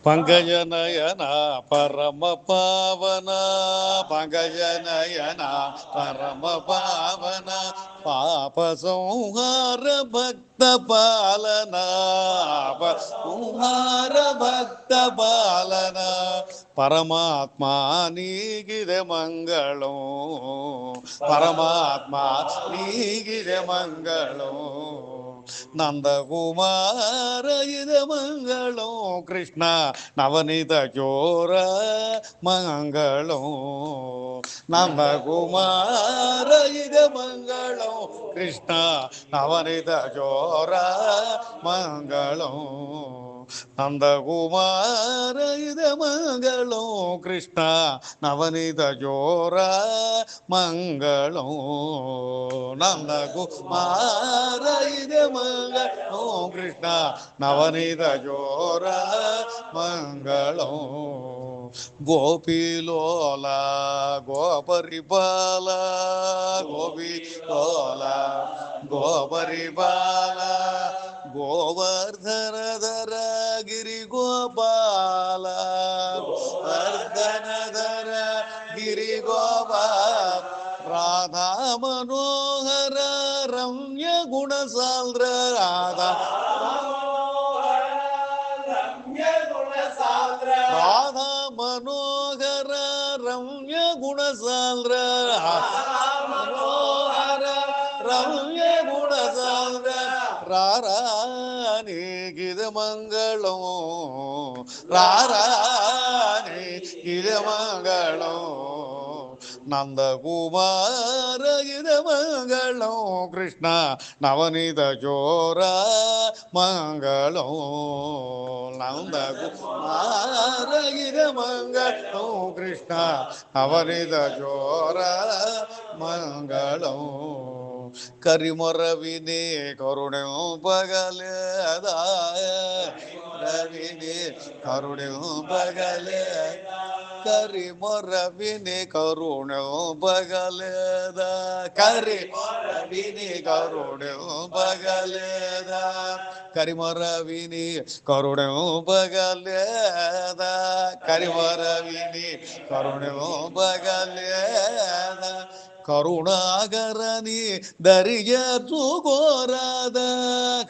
పంకజనయన పరమ పావన పంకజనయన పరమ పావన పాప సంహార భక్త పాలన సంహార భక్త పాలన పరమాత్మా నీగిదే మంగళం పరమాత్మా నీగిదే మంగళం నందకుమార ఇద మంగళం కృష్ణ నవనీత చోర మంగళం నందకుమార ఇద మంగళం కృష్ణ నవనీత చోర మంగళం నందకుమార ఇద మంగళం కృష్ణ నవనీత చోర మంగళం నందకుమార ఇద మంగళం కృష్ణ నవనీత చోర మంగళం గోపీలోల గోపరిపాల గోపీలోల గోపరిపాల గోవర్ధనధర గిరి గోపాల వర్ధనధర గిరి గోపాల రాధా మనోహర రమ్య గుణసాంద్ర రాధా రాధా మనోహర రమ్య గుణసాంద్ర మనోహర రమ్య గుణసాంద్ర రారానికిద మంగళం రారానికిద మంగళం నందకుమార ఇద మంగళం కృష్ణ నవనీత చోర మంగళం నందకుమార ఇద మంగళం కృష్ణ నవనీత చోర మంగళం కరిమొర వినే కరుణం పగలేదా రవిని కరుణం పగలే కరిమొర విని కరుణం పగలేదా కరిమొర విని కరుణం పగలేదా కరిమొర విని కరుణం పగలేదా కరిమొర విని కరుణం పగలేదా కరుణాకరని దర్యతుగోరాద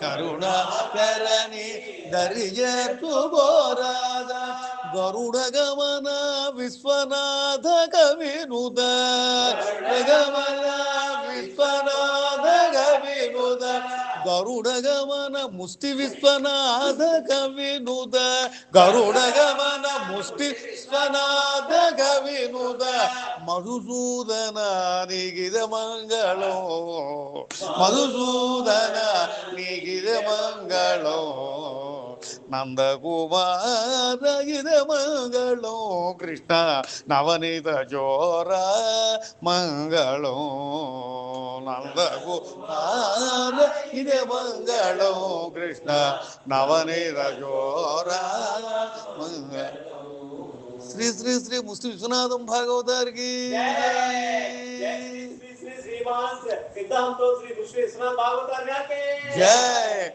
కరుణాకరని దర్యతుగోరాద గరుడ గమన విశ్వనాథ కవినుద గమన విశ్వనాథ కవినుద గరుడ గమన ముష్టి విశ్వనాథ కవినుద గరుడ గమన ముష్టి విశ్వనాథ కవినుద మధుసూదన నీగిద మంగళం మధుసూదన నీగిద మంగళం నందకుమార ఇద మంగళం కృష్ణ నవనీత చోర మంగళం నందకుమార ఇద మంగళం కృష్ణ నవనీత చోర మంగళం శ్రీ శ్రీ శ్రీ ముష్టి విశ్వనాథం భాగవతారికి శ్రీమాన్ సిద్ధాంతో శ్రీ ముష్టి విశ్వనాథ భాగవతారికి జై.